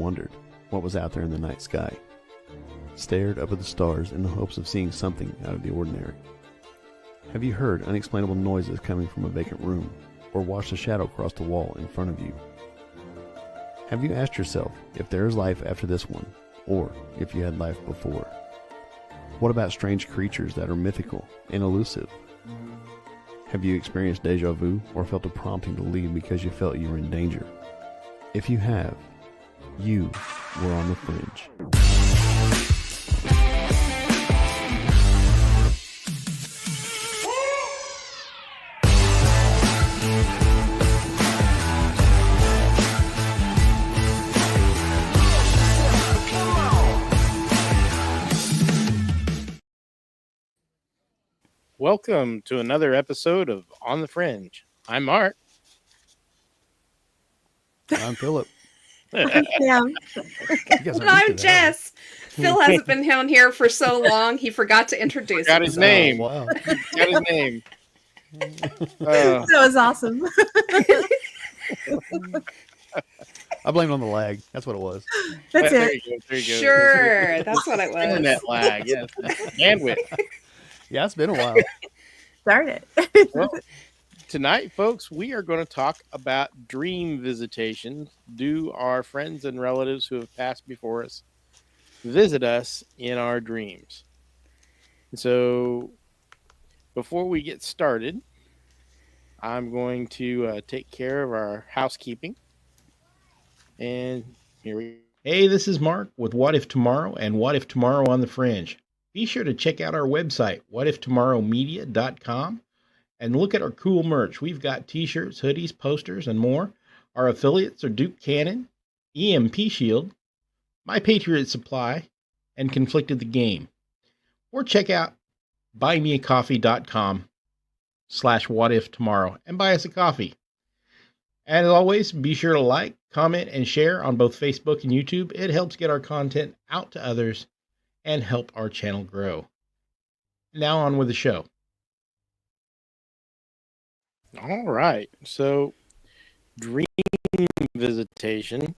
wondered what was out there in the night sky, stared up at the stars in the hopes of seeing something out of the ordinary? Have you heard unexplainable noises coming from a vacant room, or watched a shadow cross the wall in front of you? Have you asked yourself if there is life after this one, or if you had life before? What about strange creatures that are mythical and elusive? Have you experienced deja vu or felt a prompting to leave because you felt you were in danger? If you have, you were on the fringe. Welcome to another episode of On the Fringe. I'm Mark. I'm Philip. I'm Sam. And I'm Jess. Phil hasn't been down here for so long, he forgot to introduce Got his himself. name. Oh, wow. Got his name. That was awesome. I blame it on the lag. That's what it was. That's There it. you go. There you go. Sure, that's what it was. Internet lag. Yes. Bandwidth. Yeah, it's been a while. Darn it. Well, tonight, folks, we are going to talk about dream visitation. Do our friends and relatives who have passed before us visit us in our dreams? So, before we get started, I'm going to take care of our housekeeping. And here we go. Hey, this is Mark with What If Tomorrow and What If Tomorrow on the Fringe. Be sure to check out our website, whatiftomorrowmedia.com, and look at our cool merch. We've got t-shirts, hoodies, posters, and more. Our affiliates are Duke Cannon, EMP Shield, My Patriot Supply, and Conflicted the Game. Or check out buymeacoffee.com/whatiftomorrow and buy us a coffee. And as always, be sure to like, comment, and share on both Facebook and YouTube. It helps get our content out to others and help our channel grow. Now on with the show. All right. So, dream visitation.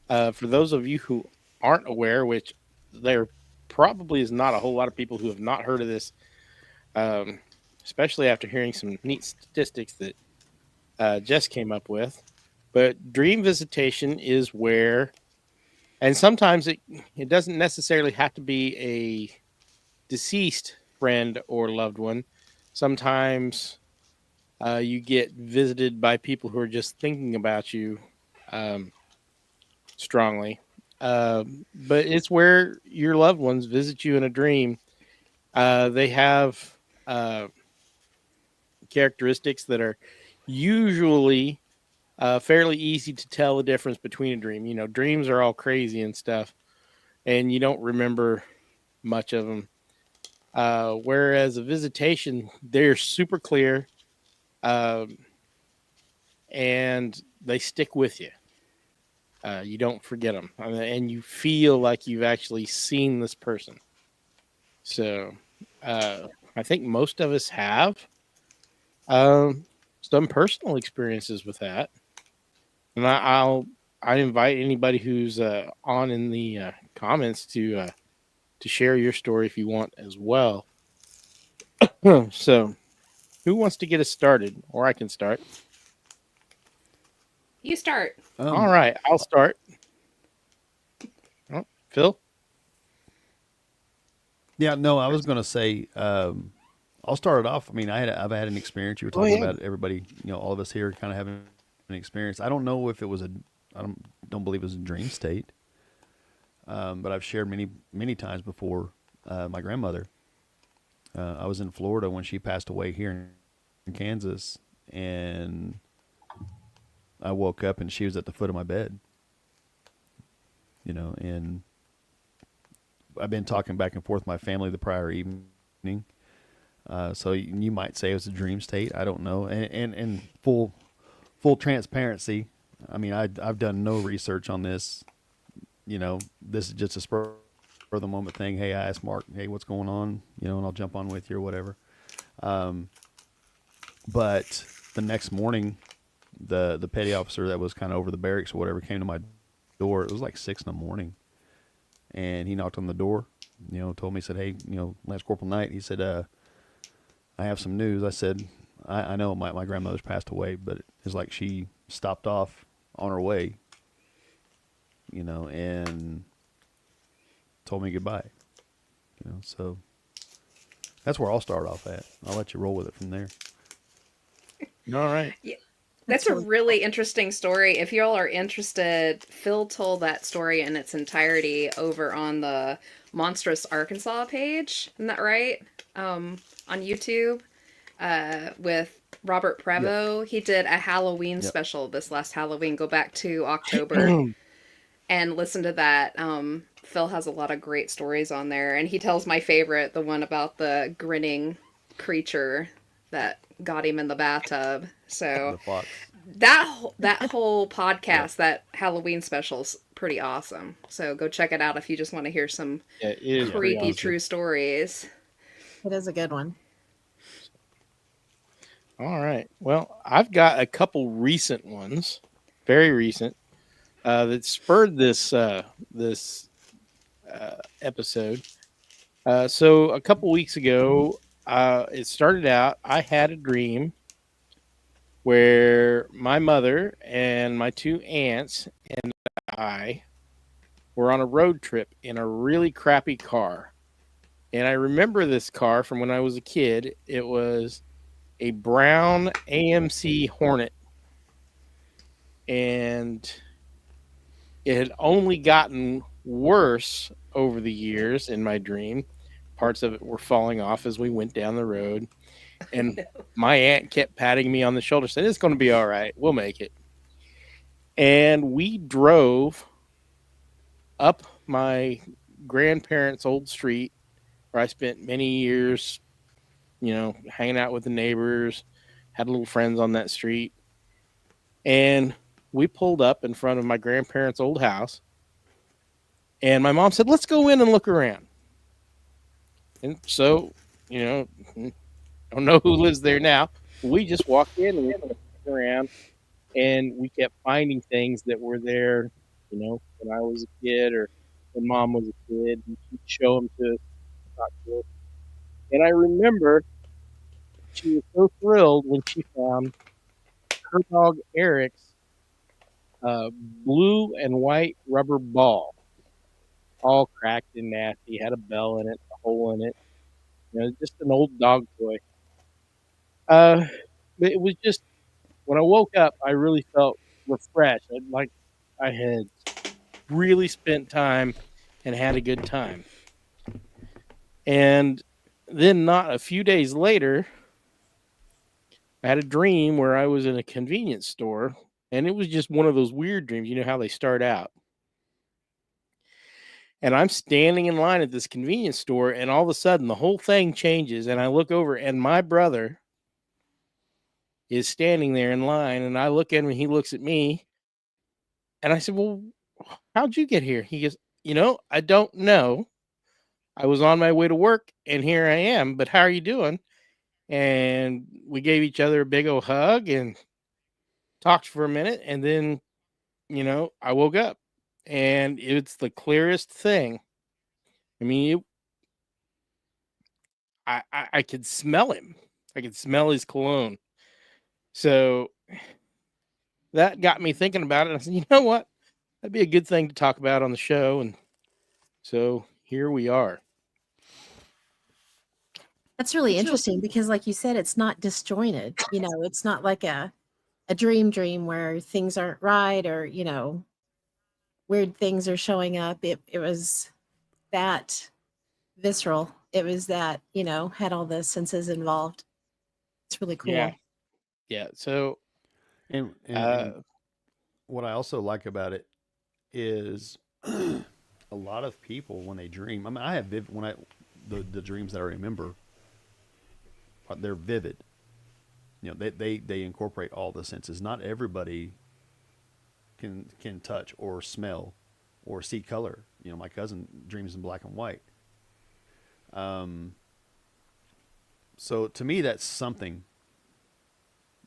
For those of you who aren't aware, which there probably is not a whole lot of people who have not heard of this, especially after hearing some neat statistics that Jess came up with. But dream visitation is where, and sometimes it doesn't necessarily have to be a deceased friend or loved one. Sometimes you get visited by people who are just thinking about you strongly. But it's where your loved ones visit you in a dream. They have characteristics that are usually fairly easy to tell the difference between a dream. You know, dreams are all crazy and stuff, and you don't remember much of them. Whereas a visitation, they're super clear, and they stick with you. You don't forget them, and you feel like you've actually seen this person. So, I think most of us have some personal experiences with that. And I invite anybody who's on in the comments to share your story if you want as well. So, who wants to get us started? Or I can start. You start. All right, I'll start. Oh, Phil? Yeah, no, I was going to say, I'll start it off. I mean, I've had an experience. You were talking about everybody, all of us here kind of having an experience. I don't know if it was I don't believe it was a dream state. But I've shared many times before. My grandmother, I was in Florida when she passed away here in Kansas, and I woke up and she was at the foot of my bed. And I've been talking back and forth with my family the prior evening. So you might say it was a dream state. I don't know. And full transparency. I mean, I've done no research on this. This is just a spur of the moment thing. Hey, I asked Mark, hey, what's going on? And I'll jump on with you or whatever. But the next morning, the petty officer that was kind of over the barracks or whatever came to my door. It was like 6 in the morning, and he knocked on the door. Told me, said, "Hey, Lance Corporal Knight." He said, "I have some news." I said, "I know my grandmother's passed away, but it's like she stopped off on her way, and told me goodbye." So that's where I'll start off at. I'll let you roll with it from there. All right. Yeah, that's a really interesting story. If y'all are interested, Phil told that story in its entirety over on the Monstrous Arkansas page. Isn't that right? On YouTube, with Robert Prevost. Yep. He did a Halloween special this last Halloween. Go back to October and listen to that. Phil has a lot of great stories on there, and he tells my favorite, the one about the grinning creature that got him in the bathtub. So that whole podcast, that Halloween special's pretty awesome. So go check it out if you just want to hear some creepy true stories. It is a good one. All right. Well, I've got a couple recent ones, very recent, that spurred this episode. So a couple weeks ago, it started out, I had a dream where my mother and my 2 aunts and I were on a road trip in a really crappy car. And I remember this car from when I was a kid. It was a brown AMC Hornet. And it had only gotten worse over the years in my dream. Parts of it were falling off as we went down the road. And my aunt kept patting me on the shoulder, saying, "It's going to be all right. We'll make it." And we drove up my grandparents' old street where I spent many years, hanging out with the neighbors, had little friends on that street. And we pulled up in front of my grandparents' old house. And my mom said, "Let's go in and look around." And so, I don't know who lives there now. We just walked in and we looked around, and we kept finding things that were there, when I was a kid or when Mom was a kid. And she'd show them to us. And I remember she was so thrilled when she found her dog Eric's blue and white rubber ball, all cracked and nasty, had a bell in it, a hole in it. Just an old dog toy. But it was just, when I woke up, I really felt refreshed. Like I had really spent time and had a good time. And then not a few days later, I had a dream where I was in a convenience store, and it was just one of those weird dreams. You know how they start out. And I'm standing in line at this convenience store, and all of a sudden the whole thing changes, and I look over, and my brother is standing there in line, and I look at him and he looks at me, and I said, "Well, how'd you get here?" He goes, "I don't know. I was on my way to work and here I am, but how are you doing?" And we gave each other a big old hug and talked for a minute, and then, I woke up, and it's the clearest thing. I mean, I could smell him. I could smell his cologne. So that got me thinking about it. I said, you know what? That'd be a good thing to talk about on the show. And so here we are. That's really interesting because, like you said, it's not disjointed. It's not like a dream where things aren't right or, weird things are showing up. It was that visceral. It was that, had all the senses involved. It's really cool. Yeah. So, and what I also like about it is a lot of people, when they dream, I mean, I have the dreams that I remember, they're vivid. They incorporate all the senses. Not everybody can touch or smell or see color. My cousin dreams in black and white. So to me, that's something.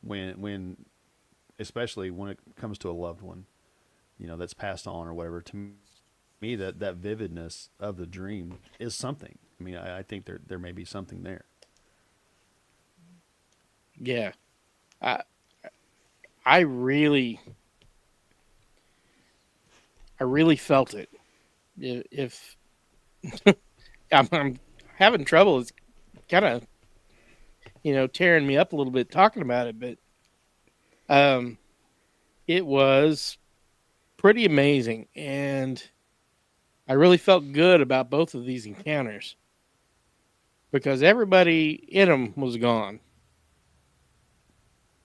When especially when it comes to a loved one, that's passed on or whatever. To me, that vividness of the dream is something. I mean, I think there may be something there. Yeah. I I really I really felt it. If I'm having trouble, it's kind of tearing me up a little bit talking about it, but um, it was pretty amazing, and I really felt good about both of these encounters because everybody in them was gone,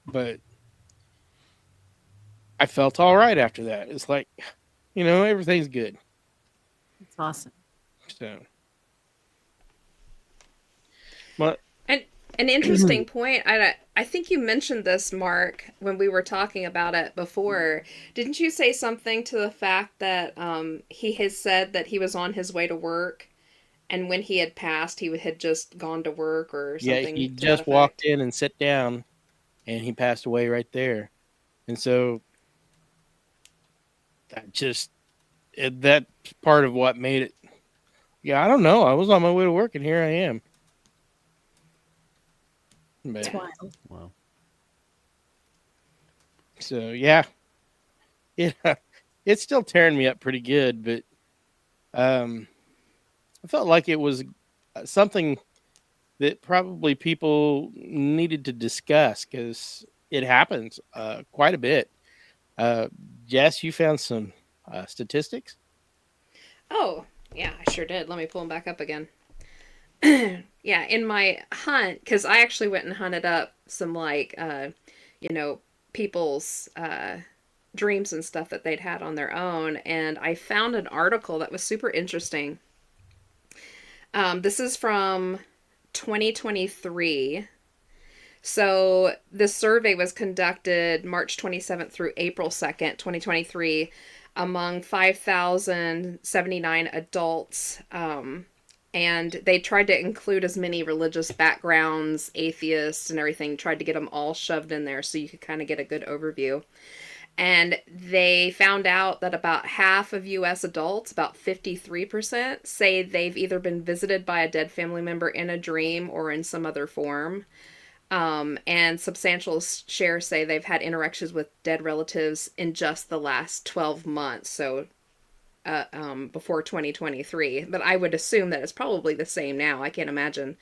but I felt all right after that. It's like, everything's good. It's awesome. So, but And an interesting point, I think you mentioned this, Mark, when we were talking about it before. Didn't you say something to the fact that he has said that he was on his way to work, and when he had passed, he had just gone to work or yeah, something he to that just walked effect? in and sat down, and he passed away right there. And so that's part of what made it. Yeah, I don't know. I was on my way to work, and here I am. It's But wild. Wow. so yeah, yeah, it's still tearing me up pretty good. But I felt like it was something that probably people needed to discuss because it happens quite a bit. Uh, Jess, you found some statistics? Oh, yeah, I sure did. Let me pull them back up again. Yeah, in my hunt, because I actually went and hunted up some you know, people's dreams and stuff that they'd had on their own, and I found an article that was super interesting. This is from 2023. So this survey was conducted March 27th through April 2nd, 2023, among 5,079 adults. And they tried to include as many religious backgrounds, atheists, and everything, tried to get them all shoved in there so you could kind of get a good overview. And they found out that about half of US adults, about 53%, say they've either been visited by a dead family member in a dream or in some other form. And substantial share say they've had interactions with dead relatives in just the last 12 months, so before 2023. But I would assume that it's probably the same now. I can't imagine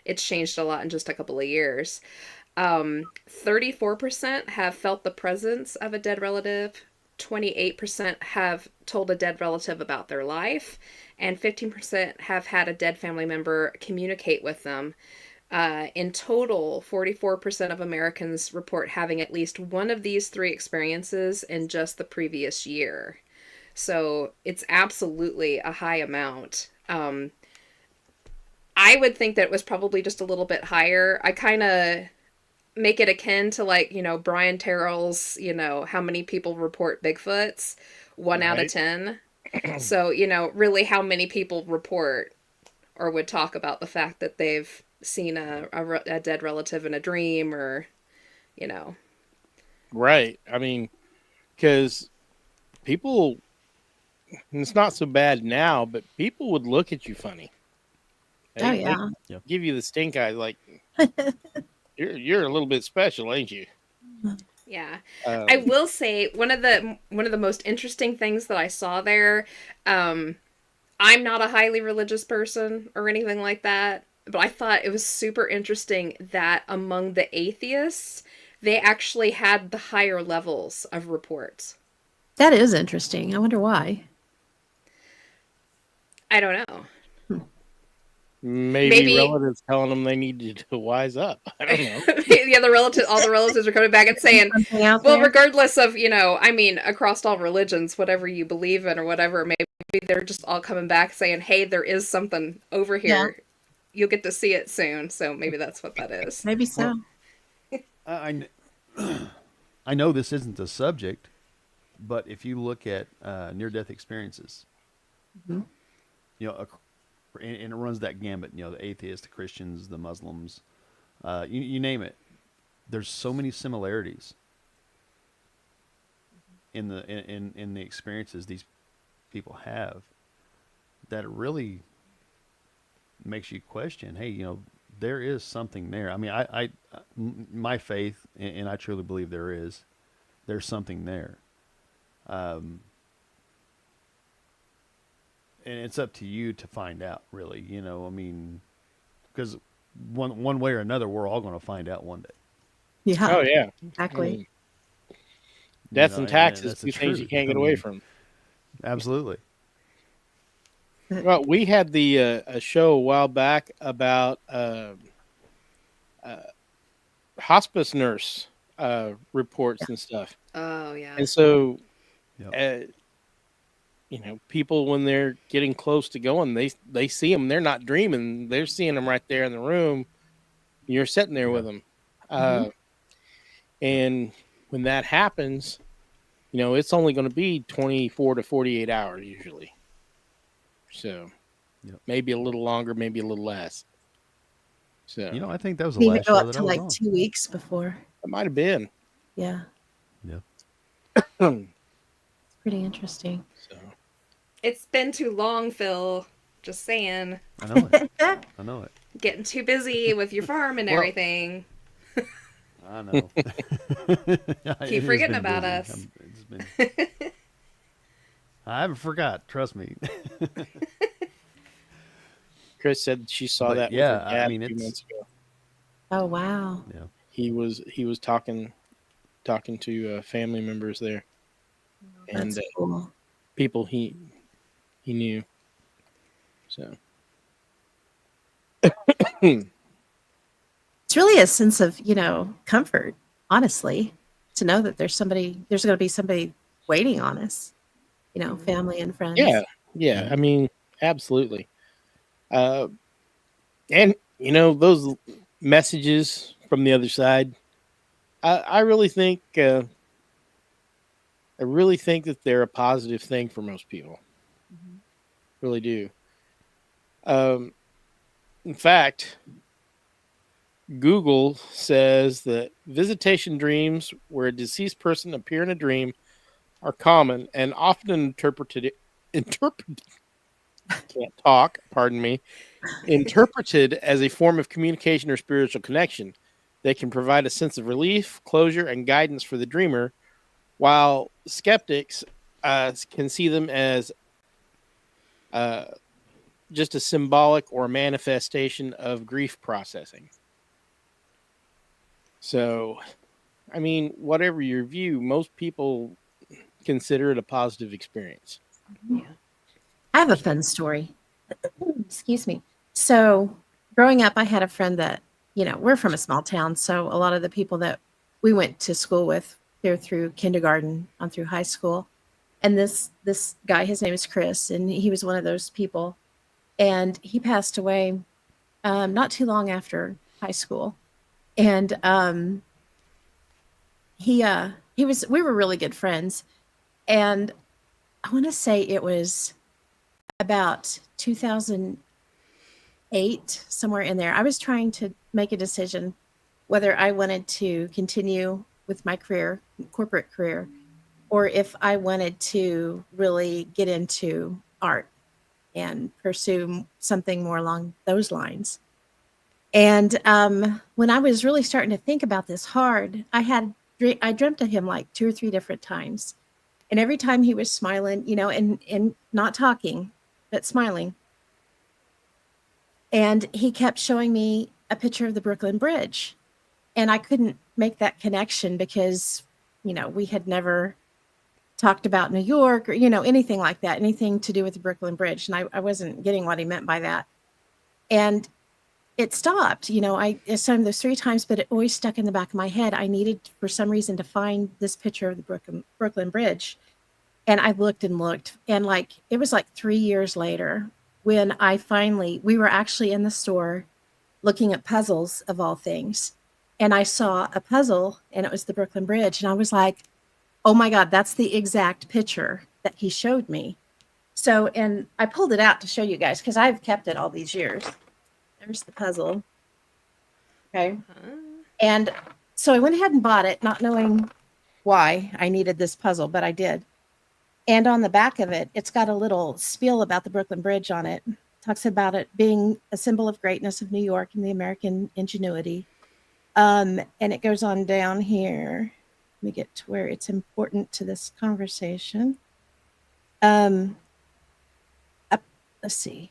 it's changed a lot in just a couple of years. 34% have felt the presence of a dead relative. 28% have told a dead relative about their life, and 15% have had a dead family member communicate with them. In total, 44% of Americans report having at least one of these three experiences in just the previous year. So it's absolutely a high amount. I would think that it was probably just a little bit higher. I kind of make it akin to Brian Terrell's, how many people report Bigfoots? 1 out of Right. 10. So, really how many people report or would talk about the fact that they've seen a dead relative in a dream or, you know. Right. I mean, because people, and it's not so bad now, but people would look at you funny. Oh They yeah. give you the stink eye, like you're a little bit special, ain't you? Yeah. I Um, will say one of the most interesting things that I saw there, I'm not a highly religious person or anything like that, but I thought it was super interesting that among the atheists, they actually had the higher levels of reports. That is interesting. I wonder why. I don't know. maybe Maybe relatives telling them they needed to wise up. I don't know. all the relatives are coming back and saying, Something out well, there. regardless of, across all religions, whatever you believe in or whatever, maybe they're just all coming back saying, hey, there is something over Yeah. here. You'll get to see it soon. So maybe that's what that is. Maybe so. I, I know this isn't the subject, but if you look at near-death experiences, Mhm. and it runs that gambit, the atheists, the Christians, the Muslims, you name it. There's so many similarities. in the experiences these people have that it really makes you question, hey, there is something there. I mean, my faith, and I truly believe there's something there. Um, and it's up to you to find out, really. I mean, because one way or another, we're all going to find out one day. Yeah, Oh yeah, I exactly. mean, death and And taxes, that's the two things you truth. can't get away from. Absolutely. Well, we had the a show a while back about hospice nurse reports and stuff, Oh yeah. and so Yep. people when they're getting close to going, they see them. They're not dreaming; they're seeing them right there in the room. You're sitting there with them, Mhm. and when that happens, it's only going to be 24 to 48 hours usually. So Yep. maybe a little longer, maybe a little less. So I think that was the Can even last go show up that to I was like on. 2 weeks before. it might have been. Yeah, Yeah. So pretty interesting. It's been too long, Phil. Just saying. I know it. I know it. Getting too busy with your farm and Well, everything. I know. Keep forgetting about us. I haven't forgot. Trust me. Chris said she saw But that yeah, with her dad I mean, a few it's months ago. Oh wow. yeah. He was talking to family members there and That's cool. people he knew. So It's really a sense of, comfort, honestly, to know that there's going to be somebody waiting on us, family and friends. yeah, I mean, absolutely. And those messages from the other side, I really think that they're a positive thing for most people. Mhm. Really do. In fact, Google says that visitation dreams where a deceased person appear in a dream are common and often interpreted can't talk, pardon me, interpreted as a form of communication or spiritual connection. They can provide a sense of relief, closure, and guidance for the dreamer, while skeptics can see them as just a symbolic or manifestation of grief processing. So, I mean, whatever your view, most people consider it a positive experience. I have a fun story. Excuse me. So, growing up, I had a friend that, we're from a small town. So, a lot of the people that we went to school with, they're through kindergarten on through high school. And this guy, his name is Chris, and he was one of those people. And he passed away not too long after high school. And we were really good friends. And I want to say it was about 2008, somewhere in there. I was trying to make a decision whether I wanted to continue with my corporate career, or if I wanted to really get into art and pursue something more along those lines. And when I was really starting to think about this hard, I dreamt of him like 2 or 3 different times. And every time he was smiling, and not talking, but smiling. And he kept showing me a picture of the Brooklyn Bridge. And I couldn't make that connection because, we had never talked about New York or, anything like that, anything to do with the Brooklyn Bridge. And I wasn't getting what he meant by that. And it stopped. I saw him those 3 times, but it always stuck in the back of my head. I needed, for some reason, to find this picture of the Brooklyn Bridge. And I looked and looked, and it was like 3 years later when we were actually in the store looking at puzzles of all things. And I saw a puzzle, and it was the Brooklyn Bridge. And I was like, oh my God, that's the exact picture that he showed me. So, and I pulled it out to show you guys because I've kept it all these years. There's the puzzle. Okay. And so I went ahead and bought it, not knowing why I needed this puzzle, but I did. And on the back of it, it's got a little spiel about the Brooklyn Bridge on it. Talks about it being a symbol of greatness of New York and the American ingenuity. And it goes on down here. Let me get to where it's important to this conversation. Let's see.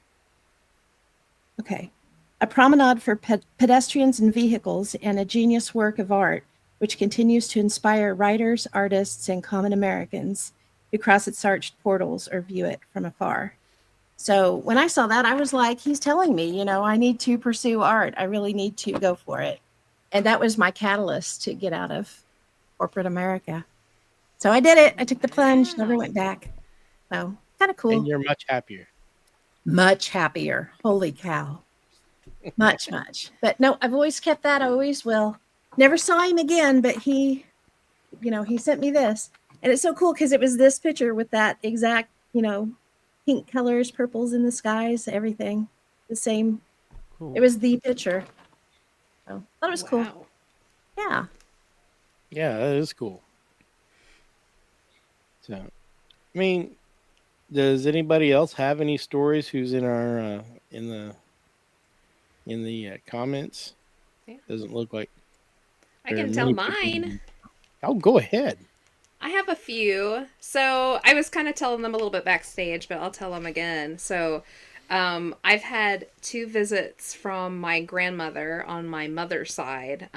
Okay. A promenade for pedestrians and vehicles, and a genius work of art which continues to inspire writers, artists, and common Americans who cross its arched portals or view it from afar. So when I saw that, I was like, he's telling me, I need to pursue art. I really need to go for it. And that was my catalyst to get out of corporate America. So I did it. I took the plunge, never went back. So kind of cool. And you're much happier. Much happier. Holy cow. Much. But no, I've always kept that. I always will. Never saw him again, but he sent me this. And it's so cool because it was this picture with that exact, pink colors, purples in the skies, everything. The same. Cool. It was the picture. So I thought it was cool. Wow. Yeah. Yeah, that is cool. So, I mean, does anybody else have any stories who's in our in the comments? Yeah. Doesn't look like I there are can tell many people. mine. Oh, go ahead. I have a few. So I was kind of telling them a little bit backstage, but I'll tell them again. So I've had 2 visits from my grandmother on my mother's side.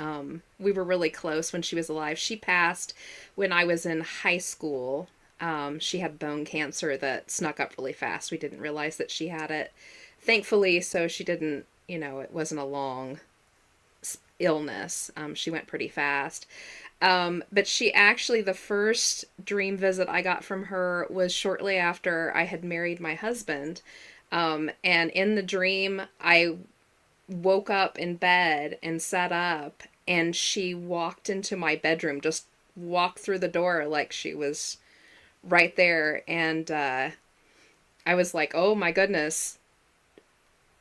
We were really close when she was alive. She passed when I was in high school. She had bone cancer that snuck up really fast. We didn't realize that she had it, thankfully, so she didn't, it wasn't a long illness. She went pretty fast. But she actually, the first dream visit I got from her was shortly after I had married my husband. And in the dream, I woke up in bed and sat up, and she walked into my bedroom, just walked through the door like she was right there. And I was like, oh my goodness,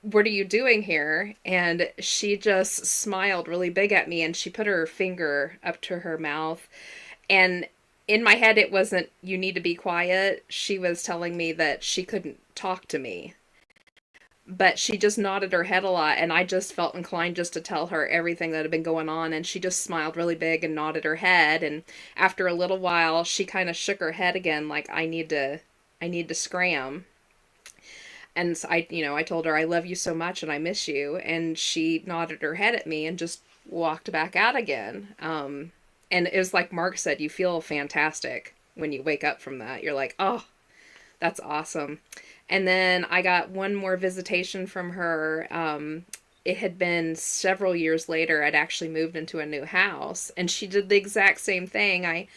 what are you doing here? And she just smiled really big at me, and she put her finger up to her mouth. And in my head, it wasn't, you need to be quiet. She was telling me that she couldn't talk to me. But she just nodded her head a lot, and I just felt inclined just to tell her everything that had been going on, and she just smiled really big and nodded her head. And after a little while, she kind of shook her head again, like, I need to scram. And so I told her, I love you so much and I miss you. And she nodded her head at me and just walked back out again. And it was like Mark said, you feel fantastic when you wake up from that. You're like, oh, that's awesome. And then I got one more visitation from her. It had been several years later. I'd actually moved into a new house, and she did the exact same thing. I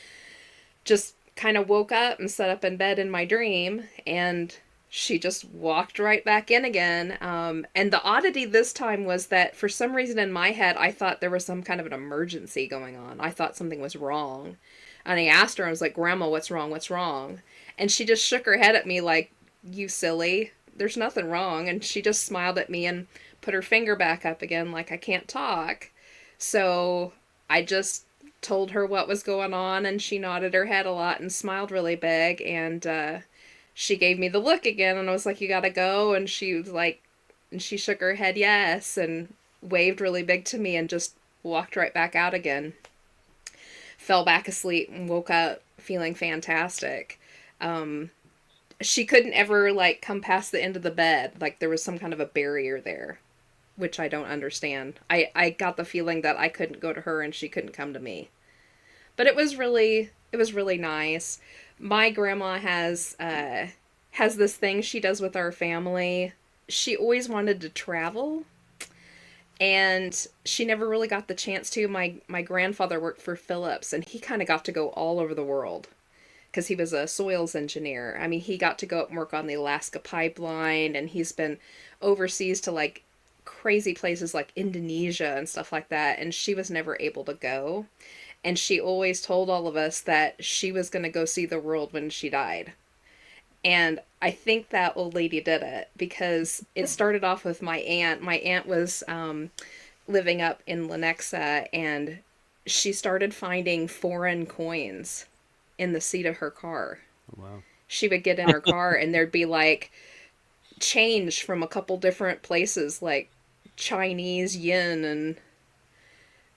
just kind of woke up and sat up in bed in my dream, and she just walked right back in again. And the oddity this time was that for some reason in my head, I thought there was some kind of an emergency going on. I thought something was wrong. And I asked her, I was like, Grandma, what's wrong? What's wrong? And she just shook her head at me like, you silly, there's nothing wrong. And she just smiled at me and put her finger back up again like I can't talk. So I just told her what was going on, and she nodded her head a lot and smiled really big. And she gave me the look again, and I was like, you gotta go. And she was like, and she shook her head yes, and waved really big to me and just walked right back out again. Fell back asleep and woke up feeling fantastic. She couldn't ever come past the end of the bed. Like there was some kind of a barrier there, which I don't understand. I got the feeling that I couldn't go to her and she couldn't come to me. But it was really nice. My grandma has this thing she does with our family. She always wanted to travel, and she never really got the chance to. My grandfather worked for Phillips, and he kind of got to go all over the world because he was a soils engineer. I mean, he got to go up and work on the Alaska pipeline, and he's been overseas to crazy places like Indonesia and stuff like that, and she was never able to go. And she always told all of us that she was going to go see the world when she died. And I think that old lady did it, because it started off with my aunt. My aunt was living up in Lenexa, and she started finding foreign coins in the seat of her car. Wow. She would get in her car and there'd be like change from a couple different places, like Chinese yen,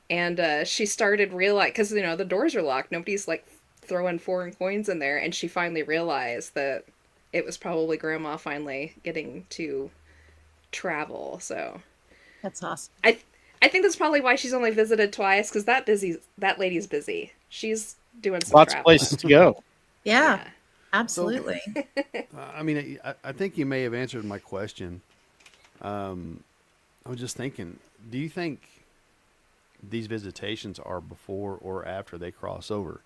and she started realize, because the doors are locked, nobody's like throwing foreign coins in there, and she finally realized that it was probably grandma finally getting to travel. So That's awesome. I think that's probably why she's only visited twice, because that lady's busy. She's doing some Lots of traveling. places to go. Yeah, absolutely. I mean, I think you may have answered my question. I was just thinking, do you think these visitations are before or after they cross over?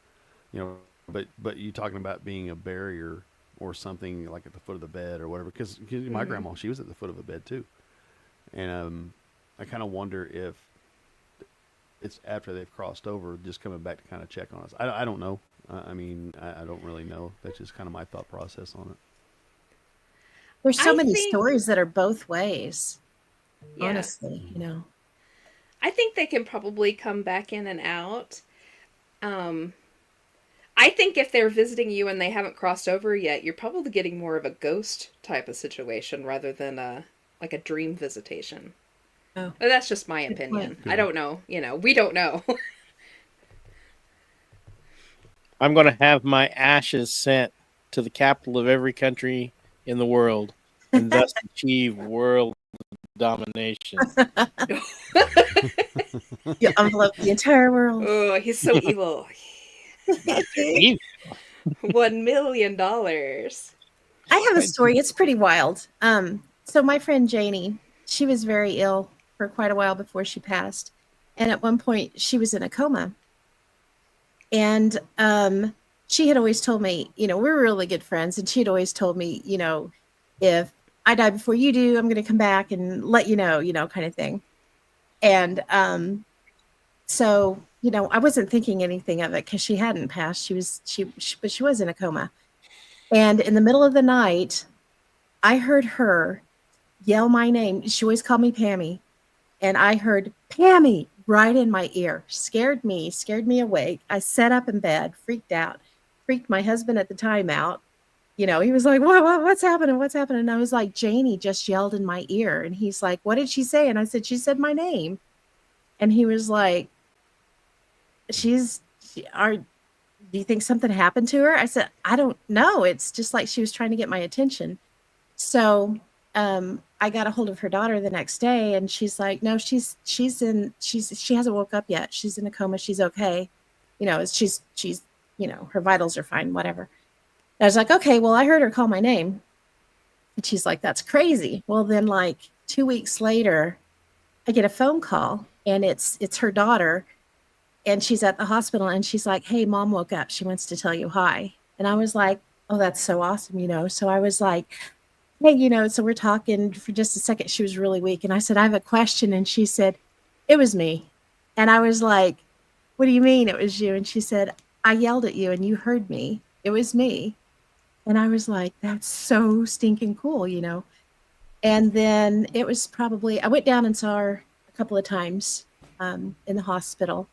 But you talking about being a barrier or something like at the foot of the bed or whatever, because my grandma, she was at the foot of a bed too. And I kind of wonder if it's after they've crossed over, just coming back to kind of check on us. I don't know. I mean, I don't really know. That's just kind of my thought process on it. There's so I many think- stories that are both ways. Yeah. Honestly, I think they can probably come back in and out. I think if they're visiting you and they haven't crossed over yet, you're probably getting more of a ghost type of situation rather than a dream visitation. Oh. But that's just my Good opinion. point. I don't know. We don't know. I'm going to have my ashes sent to the capital of every country in the world and thus achieve world domination. You envelope the entire world. Oh, he's so evil. Evil. $1 million. I have a story. It's pretty wild. So my friend Janie, she was very ill for quite a while before she passed. And at one point she was in a coma. And she had always told me, we were really good friends. And she had always told me, if I die before you do, I'm going to come back and let you know, kind of thing. And so, I wasn't thinking anything of it because she hadn't passed. But she was in a coma. And in the middle of the night, I heard her yell my name. She always called me Pammy. And I heard Pammy right in my ear. Scared me awake. I sat up in bed, freaked out, freaked my husband at the time out. He was like, what's happening? What's happening? And I was like, Janie just yelled in my ear. And he's like, what did she say? And I said, she said my name. And he was like, do you think something happened to her? I said, I don't know. It's just like she was trying to get my attention. So I got a hold of her daughter the next day, and she's like, no, she hasn't woke up yet. She's in a coma. She's okay. She's her vitals are fine, whatever. And I was like, okay, well, I heard her call my name. And she's like, that's crazy. Well, then like 2 weeks later, I get a phone call, and it's her daughter. And she's at the hospital, and she's like, hey, mom woke up. She wants to tell you hi. And I was like, oh, that's so awesome, So I was like, hey, so we're talking for just a second. She was really weak. And I said, I have a question. And she said, it was me. And I was like, what do you mean it was you? And she said, I yelled at you and you heard me. It was me. And I was like, that's so stinking cool, And then it was I went down and saw her a couple of times in the hospital.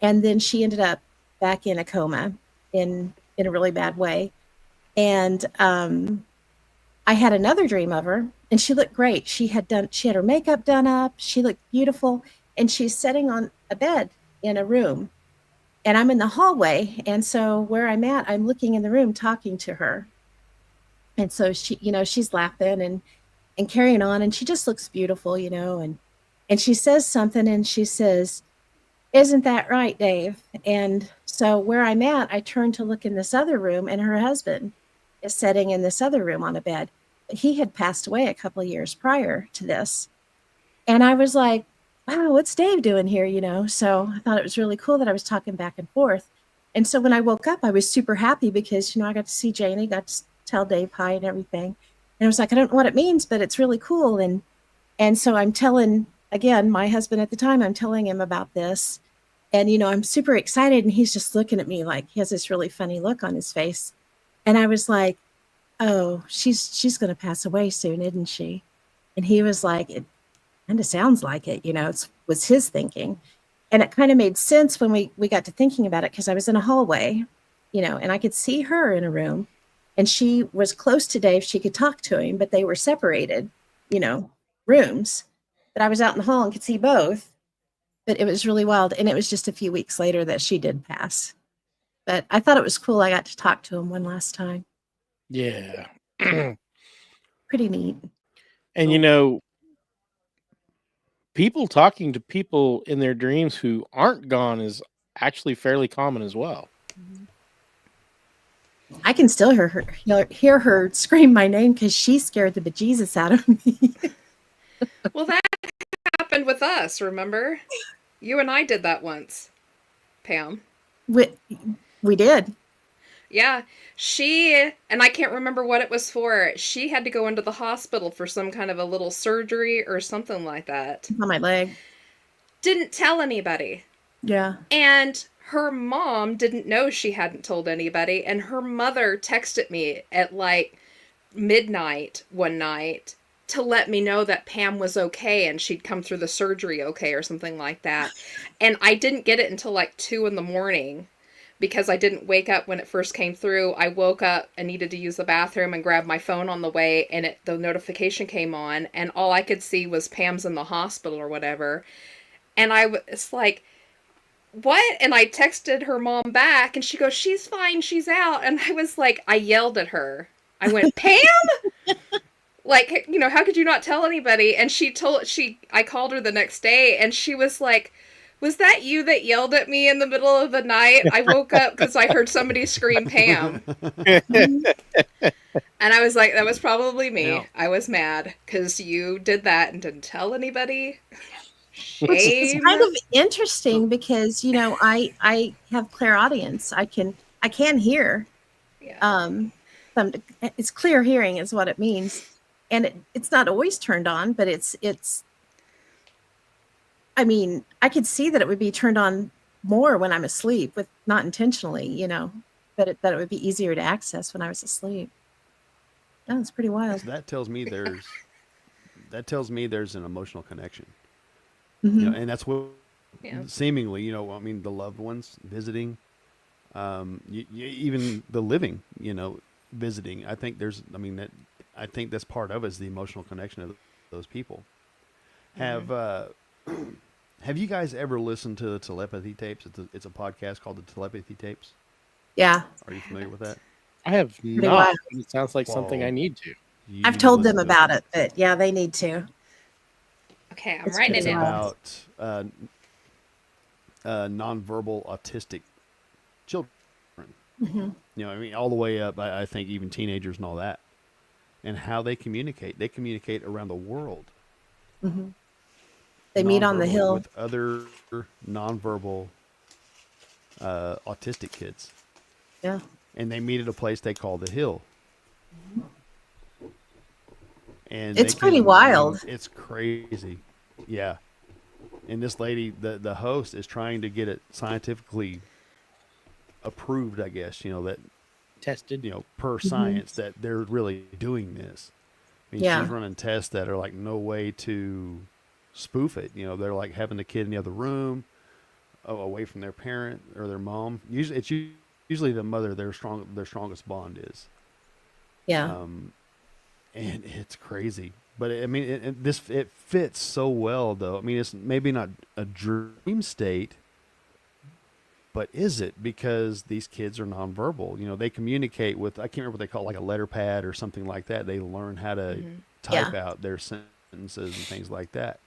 And then she ended up back in a coma in a really bad way. And I had another dream of her, and she looked great. She had her makeup done up. She looked beautiful, and she's sitting on a bed in a room, and I'm in the hallway. And so where I'm at, I'm looking in the room, talking to her. And so she, she's laughing and carrying on, and she just looks beautiful, and she says something, and she says, isn't that right, Dave? And so where I'm at, I turn to look in this other room, and her husband is sitting in this other room on a bed. He had passed away a couple of years prior to this. And I was like, wow, what's Dave doing here? So I thought it was really cool that I was talking back and forth. And so when I woke up, I was super happy because, I got to see Janie, got to tell Dave hi and everything. And I was like, I don't know what it means, but it's really cool. And so I'm telling, again, my husband at the time, I'm telling him about this. And, I'm super excited. And he's just looking at me like he has this really funny look on his face. And I was like, oh, she's going to pass away soon, isn't she? And he was like, it kind of sounds like it, it was his thinking. And it kind of made sense when we got to thinking about it, because I was in a hallway, and I could see her in a room, and she was close to Dave. She could talk to him, but they were separated, rooms. But I was out in the hall and could see both. But it was really wild. And it was just a few weeks later that she did pass. But I thought it was cool. I got to talk to him one last time. Yeah. Pretty neat. And people talking to people in their dreams who aren't gone is actually fairly common as well. I can still hear her scream my name because she scared the bejesus out of me. Well, that happened with us, remember? You and I did that once, Pam. We did. Yeah, and I can't remember what it was for. She had to go into the hospital for some kind of a little surgery or something like that. On my leg. Didn't tell anybody. Yeah. And her mom didn't know she hadn't told anybody. And her mother texted me at like midnight one night to let me know that Pam was okay and she'd come through the surgery okay or something like that. And I didn't get it until like 2 a.m. because I didn't wake up when it first came through. I woke up and needed to use the bathroom and grabbed my phone on the way, and the notification came on, and all I could see was Pam's in the hospital or whatever. And it's like, what? And I texted her mom back, and she goes, she's fine, she's out. And I was like, I yelled at her. I went, Pam? Like, how could you not tell anybody? And I called her the next day, and she was like, was that you that yelled at me in the middle of the night? I woke up because I heard somebody scream Pam. And I was like, that was probably me. No. I was mad because you did that and didn't tell anybody. Shame. Which is kind of interesting because, I have clairaudience. I can hear. Yeah. It's clear hearing is what it means. And it's not always turned on, but it's I mean, I could see that it would be turned on more when I'm asleep, not intentionally, but that it would be easier to access when I was asleep. Oh, it's pretty wild. So that tells me there's an emotional connection. Mhm. And that's what Yeah. seemingly, the loved ones visiting, even the living, visiting. I think I think that's part of it is the emotional connection of those people. Have you guys ever listened to the telepathy tapes? It's a podcast called the Telepathy Tapes. Yeah. Are you familiar with that? I have Pretty not. wild. It sounds like something Whoa. I need to. You I've need told to them listen to about it, but yeah, they need to. Okay, I'm It's writing it pretty down. wild. About nonverbal autistic children. Mhm. All the way up, I think even teenagers and all that. And how they communicate. They communicate around the world. Mhm. They meet on the non-verbally hill. with other nonverbal autistic kids. Yeah. And they meet at a place they call the hill. And It's they pretty wild. It's crazy. Yeah. And this lady, the host, is trying to get it scientifically approved, I guess, that, Tested. per science that they're really doing this. I mean, Yeah. she's running tests that are like no way to spoof it. They're like having the kid in the other room, away from their parent or their mom. Usually the mother, their strongest bond is. Yeah. And it's crazy, but it fits so well though. I mean, it's maybe not a dream state, but is it? Because these kids are nonverbal. They communicate with, I can't remember what they call it, like a letter pad or something like that. They learn how to type out their sentences and things like that.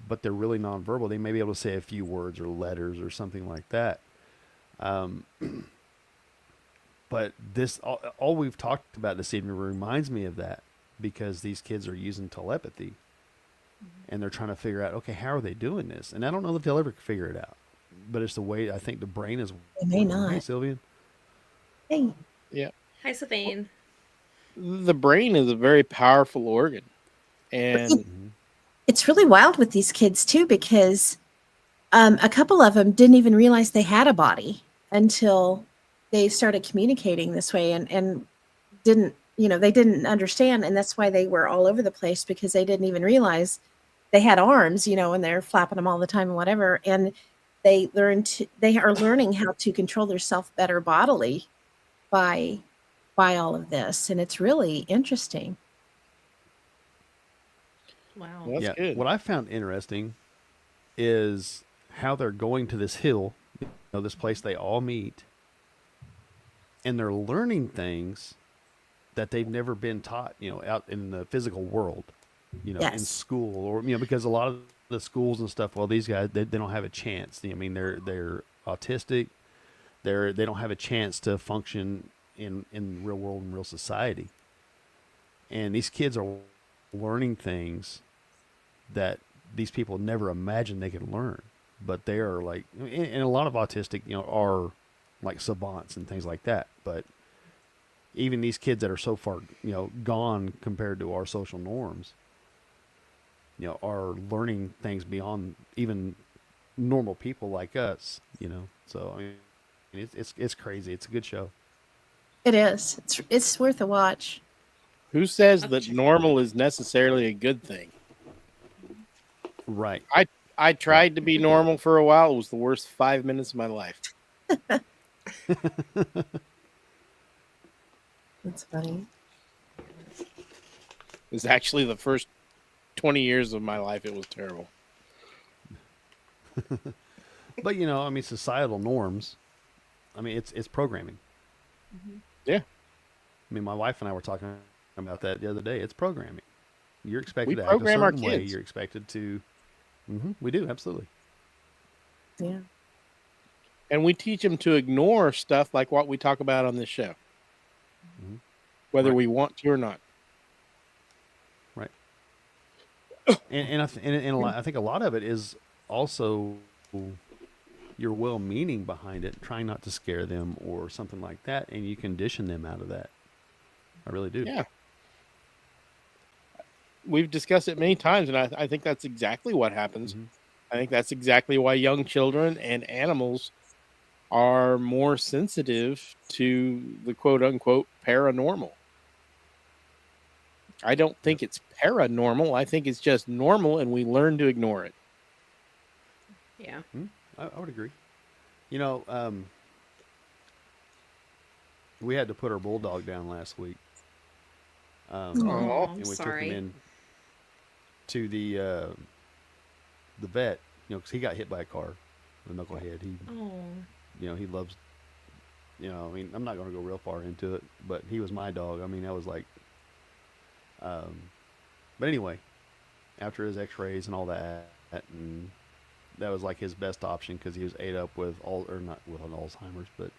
But they're really nonverbal. They may be able to say a few words or letters or something like that. But all we've talked about this evening reminds me of that, because these kids are using telepathy and they're trying to figure out, okay, how are they doing this? And I don't know that they'll ever figure it out, but it's the way I think the brain is. They may not. Hey, Sylvian. Hey. Yeah. Hi, Savine. The brain is a very powerful organ. And It's really wild with these kids too, because a couple of them didn't even realize they had a body until they started communicating this way, and didn't, they didn't understand. And that's why they were all over the place, because they didn't even realize they had arms, and they're flapping them all the time and whatever. And they are learning how to control themselves better bodily by all of this, and it's really interesting. Wow. Well, that's Yeah. good. What I found interesting is how they're going to this hill, this place they all meet, and they're learning things that they've never been taught, out in the physical world, in Yes. school, or because a lot of the schools and stuff, well, these guys they don't have a chance. I mean, they're autistic. They don't have a chance to function in real world and real society. And these kids are learning things that these people never imagined they could learn. But they are like, and a lot of autistic, are like savants and things like that. But even these kids that are so far, gone compared to our social norms, are learning things beyond even normal people like us, So I mean, it's crazy. It's a good show. It is. It's worth a watch. Who says I'll that check- normal is necessarily a good thing? Right. I tried to be normal for a while. It was the worst 5 minutes of my life. That's funny. It was actually the first 20 years of my life. It was terrible. But I mean, societal norms. I mean, it's programming. Yeah. I mean, my wife and I were talking about that the other day. It's programming. You're expected We to act a program our certain way. kids. You're expected to. We do, absolutely. Yeah. And we teach them to ignore stuff like what we talk about on this show, Mhm. whether Right. we want to or not. Right. And I think a lot of it is also your well-meaning behind it, trying not to scare them or something like that, and you condition them out of that. I really do. Yeah. We've discussed it many times, and I think that's exactly what happens. Mhm. I think that's exactly why young children and animals are more sensitive to the quote-unquote paranormal. I don't think it's paranormal. I think it's just normal, and we learn to ignore it. Yeah. I would agree. You know, we had to put our bulldog down last week. Aw. And we took Sorry. him in to the vet, because he got hit by a car, the knucklehead. He loves, I mean, I'm not going to go real far into it, but he was my dog. I mean, that was like, but anyway, after his x-rays and all that, and that was like his best option because he was ate up with not with an Alzheimer's, but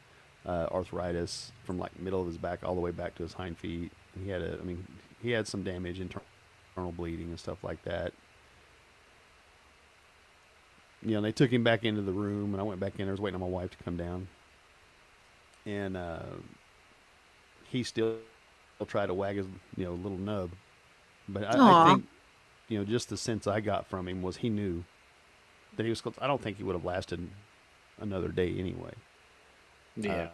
arthritis from like middle of his back all the way back to his hind feet. And he had some damage, internal bleeding and stuff like that. They took him back into the room, and I went back in there. I was waiting on my wife to come down, and he still tried to wag his little nub. But I Aw. think just the sense I got from him was he knew that he was close. I don't think he would have lasted another day anyway. Yeah.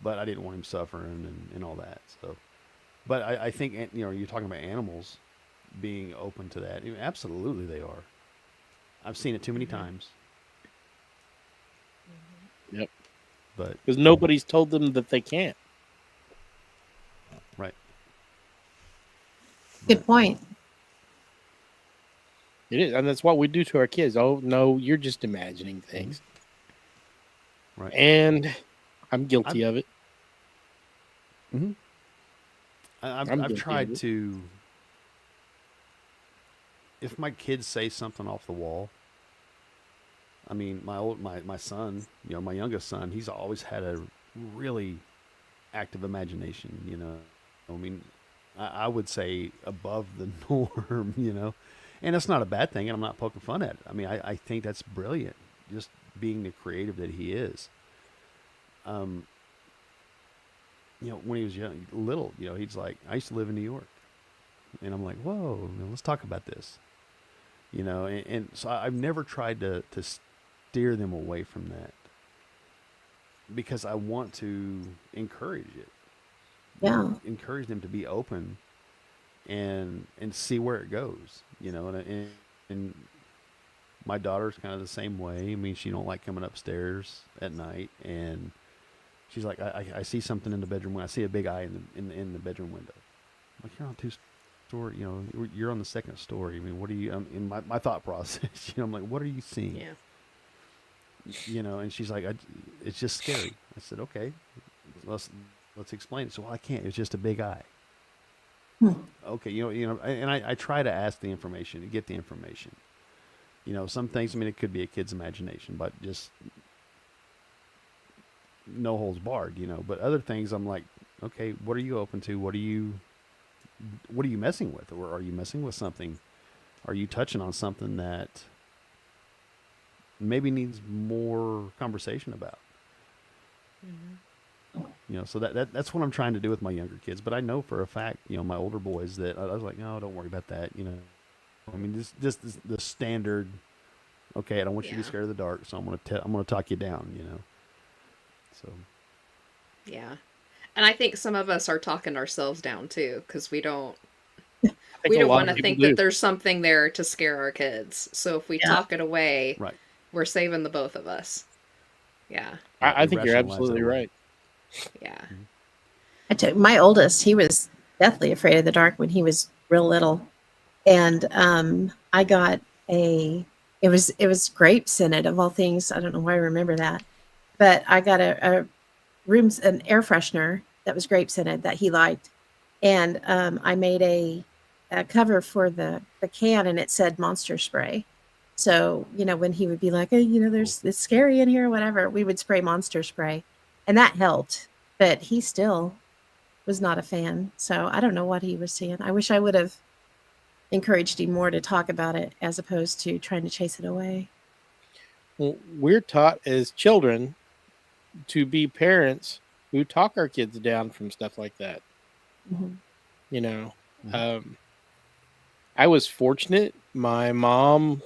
But I didn't want him suffering and all that. So, but I think you're talking about animals being open to that. Absolutely, they are. I've seen it too many times. Yep. But Because nobody's told them that they can't. right. Good point. It is, and that's what we do to our kids. Oh no, you're just imagining things. Right. And I'm guilty of it. Mm-hmm. I'm I've guilty tried of it. to. If my kids say something off the wall, I mean, my son, my youngest son, he's always had a really active imagination. I mean, I would say above the norm, and that's not a bad thing, and I'm not poking fun at it. I mean, I think that's brilliant, just being the creative that he is. When he was little, he's like, I used to live in New York, and I'm like, whoa, let's talk about this, and so I've never tried to steer them away from that because I want to encourage it. Yeah. Encourage them to be open and see where it goes, and my daughter's kind of the same way. I mean, she don't like coming upstairs at night, and she's like, I see something in the bedroom. I see a big eye in the bedroom window. I'm like, you're on two-story. You know, you're on the second story. I mean, what are you? In my thought process, you know, I'm like, what are you seeing? Yeah. You know, and she's like, it's just scary. I said, okay, let's explain it. So, well, I can't. It's just a big eye. Hmm. Okay, and I try to ask the information, to get the information. You know, some things, I mean, it could be a kid's imagination, but just no holds barred, you know. But other things, I'm like, okay, what are you open to? What are you messing with? Or are you messing with something? Are you touching on something that maybe needs more conversation about? You know, so that's what I'm trying to do with my younger kids. But I know for a fact, you know, my older boys, that I was like, no, don't worry about that. You know, I mean, this the standard. Okay, I don't want you to be Yeah. scared of the dark, so I'm gonna talk you down. You know, so Yeah. And I think some of us are talking ourselves down too, because we don't I think we a don't lot want of to people think do. that there's something there to scare our kids. So if we Yeah. talk it away, right. we're saving the both of us. Yeah. I think you're rationalize it absolutely away. right. Yeah. I took my oldest, he was deathly afraid of the dark when he was real little. And I got it was grape scented of all things. I don't know why I remember that. But I got an air freshener that was grape scented that he liked. And I made a cover for the can, and it said monster spray. So, you know, when he would be like, oh, you know, it's scary in here, or whatever, we would spray monster spray. And that helped. But he still was not a fan. So I don't know what he was seeing. I wish I would have encouraged him more to talk about it as opposed to trying to chase it away. Well, we're taught as children to be parents who talk our kids down from stuff like that. Mhm. You know, Mhm. I was fortunate. My mom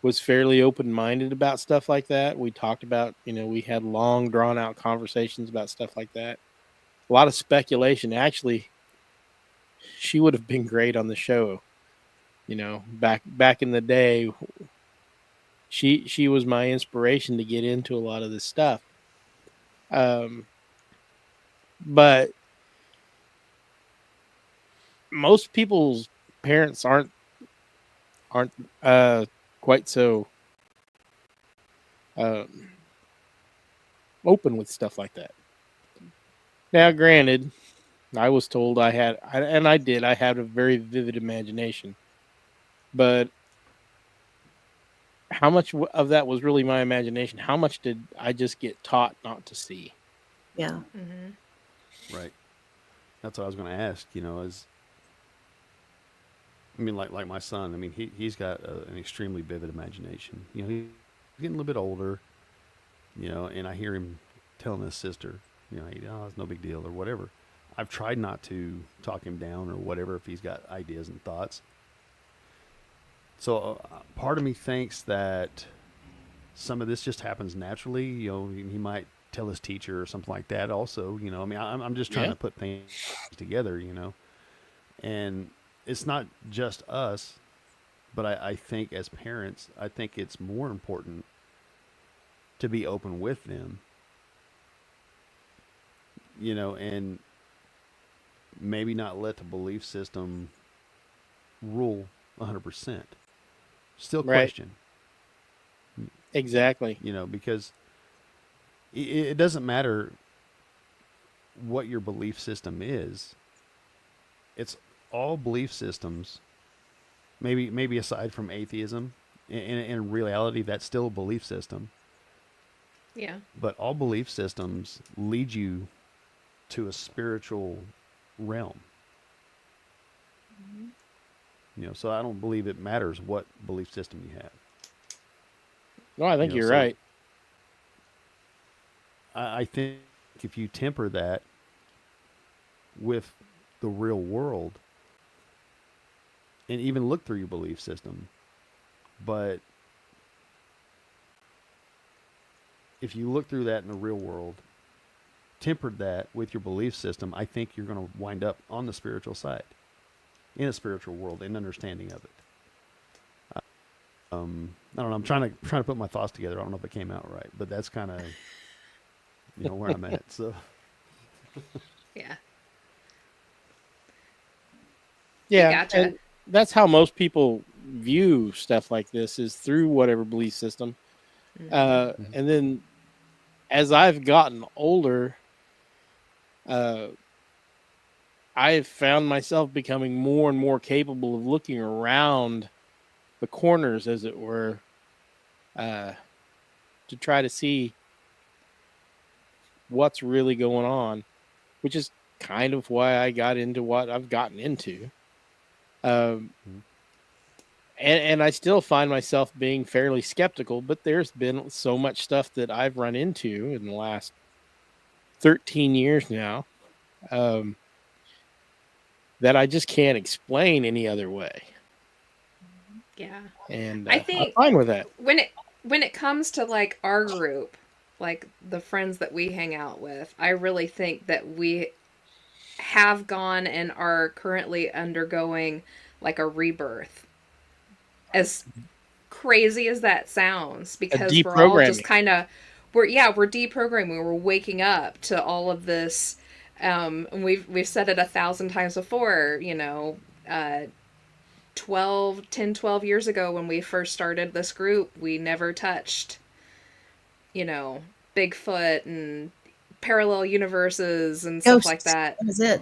was fairly open-minded about stuff like that. We talked about, you know, we had long, drawn-out conversations about stuff like that. A lot of speculation. Actually, she would have been great on the show. You know, back in the day, she was my inspiration to get into a lot of this stuff. Um, but most people's parents aren't quite so um, open with stuff like that. Now, granted, I was told and I did. I had a very vivid imagination, but how much of that was really my imagination? How much did I just get taught not to see? Yeah. Right. That's what I was going to ask. You know, I mean, like my son. I mean, he's got an extremely vivid imagination. You know, he's getting a little bit older. You know, and I hear him telling his sister, you know, oh, it's no big deal or whatever. I've tried not to talk him down or whatever if he's got ideas and thoughts. So part of me thinks that some of this just happens naturally. You know, he might tell his teacher or something like that. Also, you know, I mean, I'm just trying Yeah. to put things together. You know, and it's not just us, but I think as parents, I think it's more important to be open with them. You know, and maybe not let the belief system rule 100%. Still Right. question, Exactly. you know, because it doesn't matter what your belief system is. It's all belief systems. Maybe aside from atheism, in reality, that's still a belief system. Yeah. But all belief systems lead you to a spiritual realm. You know, so I don't believe it matters what belief system you have. No, I think You know, you're so right. I think if you temper that with the real world and even look through your belief system, but if you look through that in the real world, tempered that with your belief system, I think you're going to wind up on the spiritual side, in a spiritual world, in understanding of it. I don't know. I'm trying to put my thoughts together. I don't know if it came out right, but that's kind of where I'm at. So Yeah. Yeah, Gotcha. and that's how most people view stuff like this, is through whatever belief system. And then as I've gotten older, I've found myself becoming more and more capable of looking around the corners, as it were, to try to see what's really going on, which is kind of why I got into what I've gotten into. And I still find myself being fairly skeptical, but there's been so much stuff that I've run into in the last 13 years now, that I just can't explain any other way. Yeah. And I I'm think fine with that. when it comes to like our group, like the friends that we hang out with, I really think that we have gone and are currently undergoing like a rebirth. As crazy as that sounds, A because we're all just deprogramming. kind of we're deprogramming. We're waking up to all of this. And we've said it 1,000 times before, 12 years ago when we first started this group, we never touched, Bigfoot and parallel universes and stuff like Ghosts. that. That was it.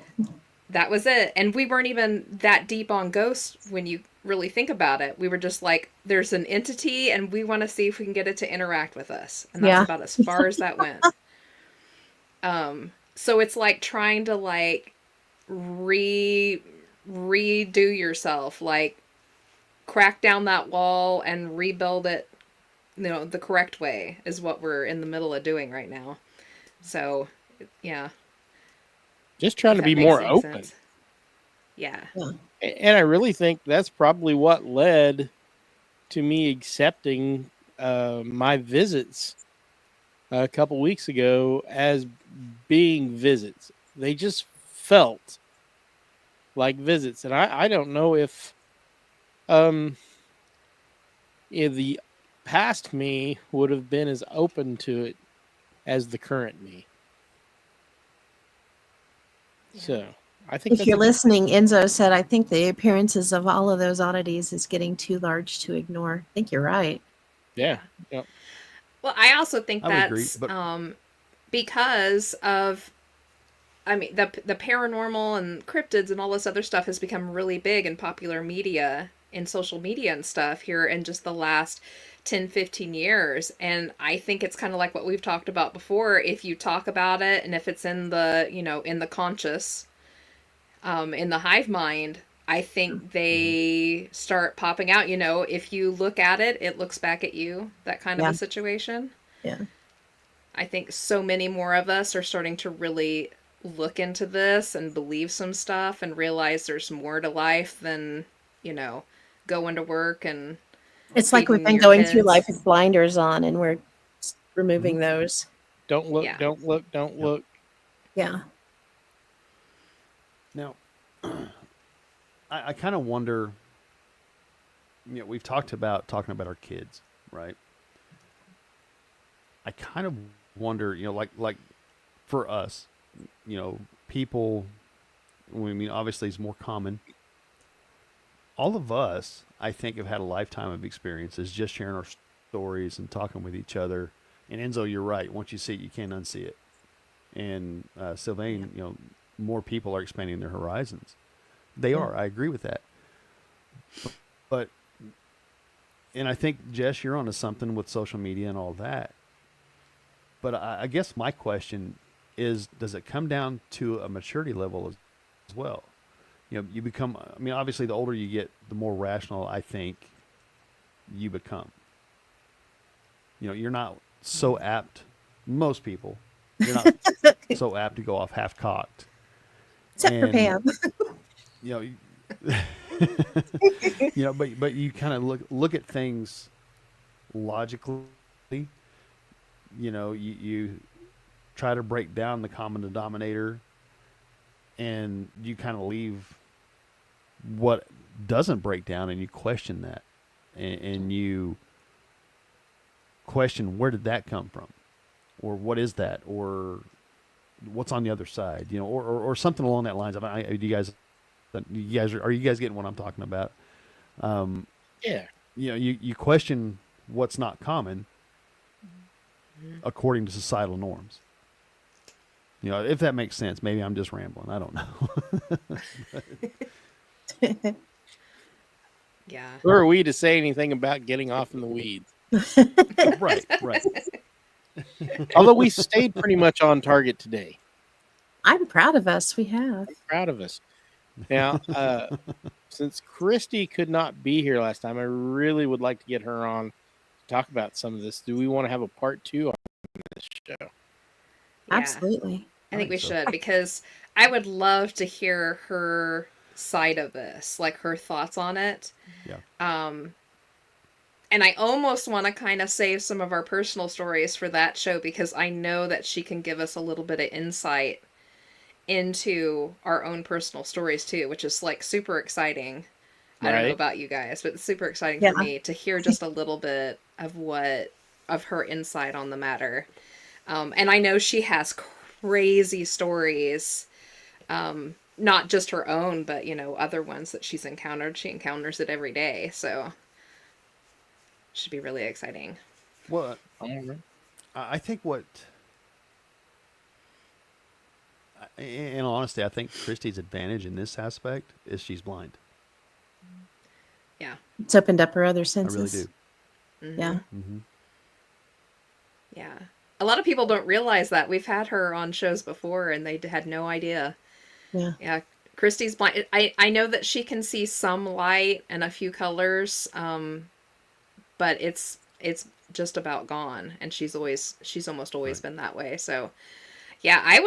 That was it. And we weren't even that deep on ghosts when you really think about it. We were just like, there's an entity and we want to see if we can get it to interact with us. And that's Yeah. about as far as that went. So it's like trying to like redo yourself, like crack down that wall and rebuild it, the correct way is what we're in the middle of doing right now. So, yeah. Just trying If to that be makes more any open. sense. Yeah. And I really think that's probably what led to me accepting my visits a couple weeks ago as being visits. They just felt like visits. And I don't know if the past me would have been as open to it as the current me. Yeah. So I think If that's you're a good listening, Enzo said, I think the appearances of all of those oddities is getting too large to ignore. I think you're right. yeah. Yep. Well, I also think I would agree, that's but because of, I mean, the paranormal and cryptids and all this other stuff has become really big in popular media, in social media and stuff here in just the last 10, 15 years. And I think it's kind of like what we've talked about before. If you talk about it and if it's in the, in the conscious, in the hive mind, I think they start popping out. If you look at it, it looks back at you, that kind of Yeah. a situation. Yeah. I think so many more of us are starting to really look into this and believe some stuff and realize there's more to life than, going to work and It's like we've feeding been your going through kids. life with blinders on and we're removing those. Don't look, Yeah. don't look, don't look. Yeah. now I kind of wonder. We've talking about our kids, right? I kind of wonder, like for us, people. I mean, obviously, it's more common. All of us, I think, have had a lifetime of experiences just sharing our stories and talking with each other. And Enzo, you're right. Once you see it, you can't unsee it. And Sylvain, more people are expanding their horizons. They are. I agree with that. But, and I think, Jess, you're onto something with social media and all that. But I guess my question is, does it come down to a maturity level as well? You become, I mean, obviously the older you get, the more rational I think you become. You're not so apt, most people, you're not so apt to go off half cocked. Except for Pam. But you kind of look at things logically. You try to break down the common denominator, and you kind of leave what doesn't break down, and you question that. and you question, where did that come from, or what is that, or what's on the other side, or something along that lines. Do you guys are you guys getting what I'm talking about? Yeah. You question what's not common according to societal norms. If that makes sense. Maybe I'm just rambling. I don't know. Yeah. Who are we to say anything about getting off in the weeds? Right. Although we stayed pretty much on target today. I'm proud of us. We have. Proud of us. Now, since Christy could not be here last time, I really would like to get her on to talk about some of this. Do we want to have a part 2 on this show? Yeah. Absolutely. I think we so. should, because I would love to hear her side of this, like her thoughts on it. Yeah. And I almost want to kind of save some of our personal stories for that show, because I know that she can give us a little bit of insight into our own personal stories too, which is like super exciting. I don't know about you guys, but it's super exciting for me to hear just a little bit of her insight on the matter. And I know she has crazy stories, not just her own, but other ones that she's encountered. She encounters it every day, so should be really exciting. Well, I think in all honesty, I think Christy's advantage in this aspect is she's blind. Yeah. It's opened up her other I senses. really do. Mm-hmm. Yeah. Mm-hmm. Yeah. A lot of people don't realize that. We've had her on shows before and they had no idea. Yeah. Yeah. Christy's blind. I know that she can see some light and a few colors, but it's just about gone, and she's almost always been that way. So yeah, I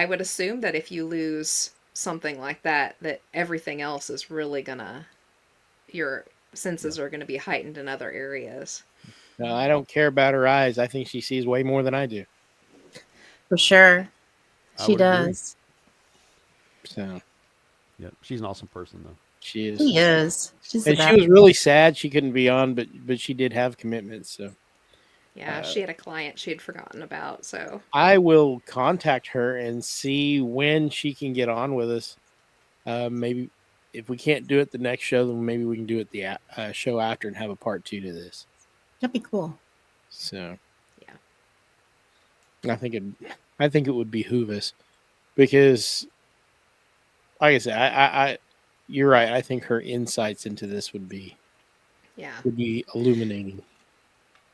would assume that if you lose something like that everything else is really your senses are gonna be heightened in other areas. No, I don't care about her eyes. I think she sees way more than I do. For sure. I She would agree. does. So Yeah, she's an awesome person, though. she is. She is. She's the And she best. was really sad she couldn't be on, but she did have commitments. So Yeah, she had a client she had forgotten about, so I will contact her and see when she can get on with us. Maybe if we can't do it the next show, then maybe we can do it the show after and have a part 2 to this. That'd be cool. So yeah. I think it would behoove us, because, like I said, I you're right. I think her insights into this would be illuminating.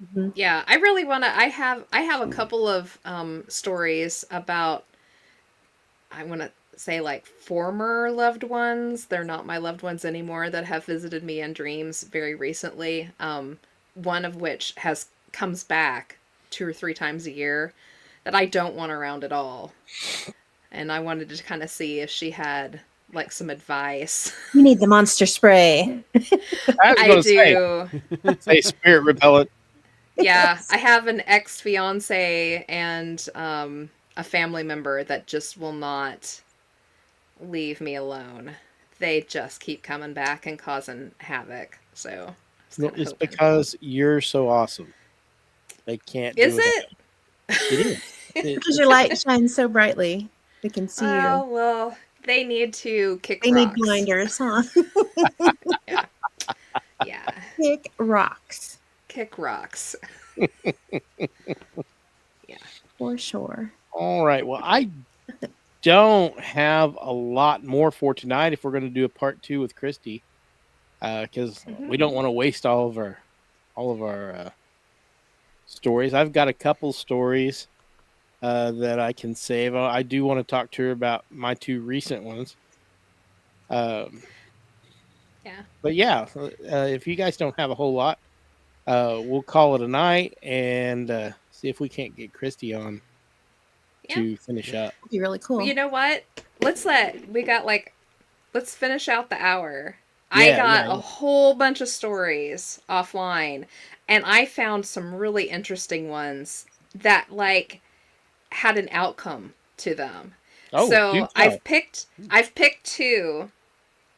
Mm-hmm. Yeah, I really want to. I have a couple of stories about, I want to say, like, former loved ones. They're not my loved ones anymore, that have visited me in dreams very recently. One of which comes back 2 or 3 times a year, that I don't want around at all. And I wanted to kind of see if she had like some advice. You need the monster spray. I do. Say spirit repellent. Yeah, I have an ex-fiance and a family member that just will not leave me alone. They just keep coming back and causing havoc. So It's because you're so awesome. They can't. Is it? It is. Because your light shines so brightly, they can see Oh, you. well, they need to kick They rocks. need blinders, huh? Yeah. Yeah. Kick rocks. Kick rocks. Yeah. For sure. All right. Well, I don't have a lot more for tonight if we're going to do a part 2 with Christy, because we don't want to waste all of our stories. I've got a couple stories that I can save. I do want to talk to her about my 2 recent ones. Yeah. But yeah, if you guys don't have a whole lot, we'll call it a night and see if we can't get Christy on to finish up. That'd be really cool. Well, you know what? Let's finish out the hour. I got a whole bunch of stories offline, and I found some really interesting ones that like had an outcome to them. Oh, so I've picked 2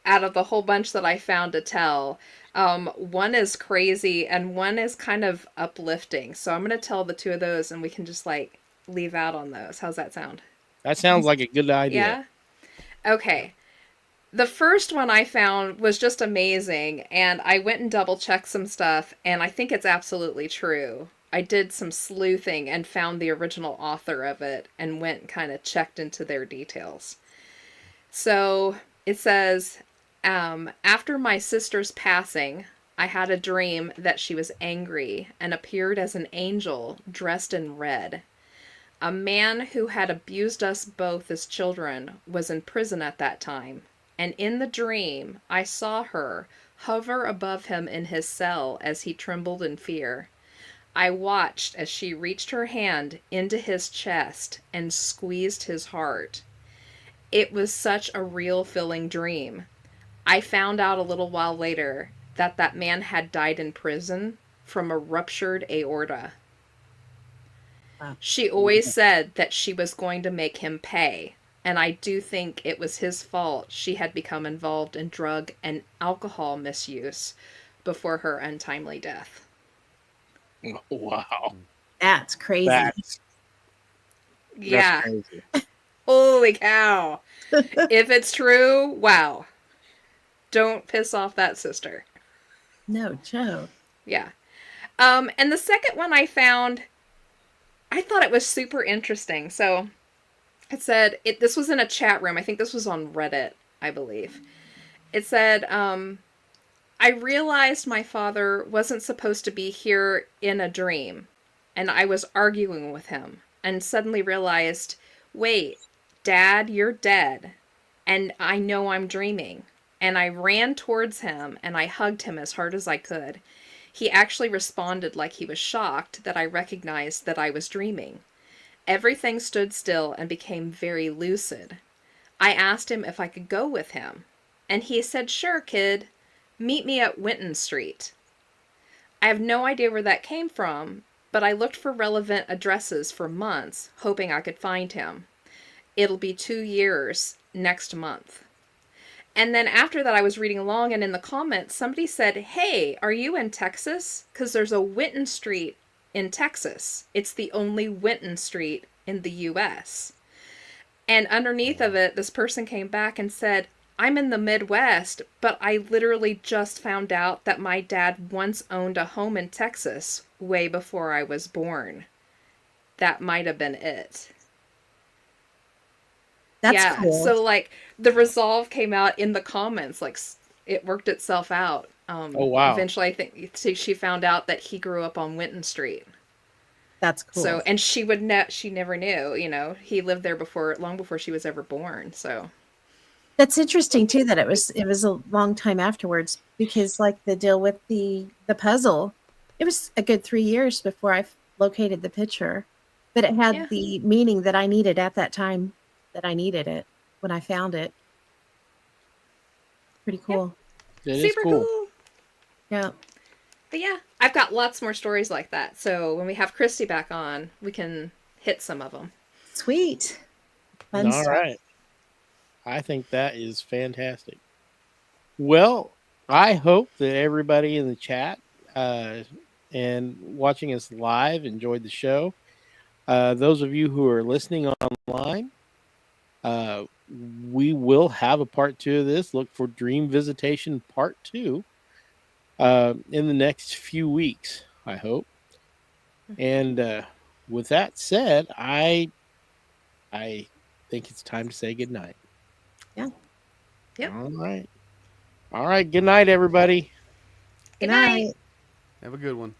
out of the whole bunch that I found to tell. One is crazy and one is kind of uplifting. So I'm going to tell the two of those and we can just like leave out on those. How's that sound? That sounds like a good idea. Yeah? Okay. The first one I found was just amazing, and I went and double checked some stuff, and I think it's absolutely true. I did some sleuthing and found the original author of it and went and kind of checked into their details. So it says, after my sister's passing, I had a dream that she was angry and appeared as an angel dressed in red. A man who had abused us both as children was in prison at that time. And in the dream, I saw her hover above him in his cell as he trembled in fear. I watched as she reached her hand into his chest and squeezed his heart. It was such a real filling dream. I found out a little while later that that man had died in prison from a ruptured aorta. Wow. She always said that she was going to make him pay. And I do think it was his fault she had become involved in drug and alcohol misuse before her untimely death. Wow. That's crazy. That's Yeah. crazy. Holy cow. If it's true, wow. Don't piss off that sister. No joke. Yeah. And the second one I found, I thought it was super interesting. So it said, this was in a chat room. I think this was on Reddit, I believe. It said, I realized my father wasn't supposed to be here in a dream. And I was arguing with him and suddenly realized, wait, Dad, you're dead. And I know I'm dreaming. And I ran towards him and I hugged him as hard as I could. He actually responded like he was shocked that I recognized that I was dreaming. Everything stood still and became very lucid. I asked him if I could go with him, and he said, sure, kid, meet me at Winton Street. I have no idea where that came from, but I looked for relevant addresses for months, hoping I could find him. It'll be 2 years next month. And then after that, I was reading along, and in the comments, somebody said, hey, are you in Texas? Because there's a Winton Street in Texas. It's the only Winton Street in the U.S. And underneath of it, this person came back and said, I'm in the Midwest, but I literally just found out that my dad once owned a home in Texas way before I was born. That might have been it. That's yeah, cool. so like the resolve came out in the comments, like it worked itself out. Oh, wow. Eventually, I think she found out that he grew up on Winton Street. That's cool. So, and she never knew, he lived there long before she was ever born. So That's interesting too, that it was a long time afterwards, because like the deal with the puzzle, it was a good 3 years before I located the picture, but it had the meaning that I needed at that time, that I needed it when I found it. Pretty cool. It is super cool. Yeah. But yeah, I've got lots more stories like that. So when we have Christy back on, we can hit some of them. Sweet. Fun All stuff. right. I think that is fantastic. Well, I hope that everybody in the chat and watching us live enjoyed the show. Those of you who are listening online, we will have a part 2 of this. Look for Dream Visitation Part 2 in the next few weeks, I hope. And with that said, I think it's time to say goodnight. Yeah. Yep. All right. Good night, everybody. Good night. Have a good one.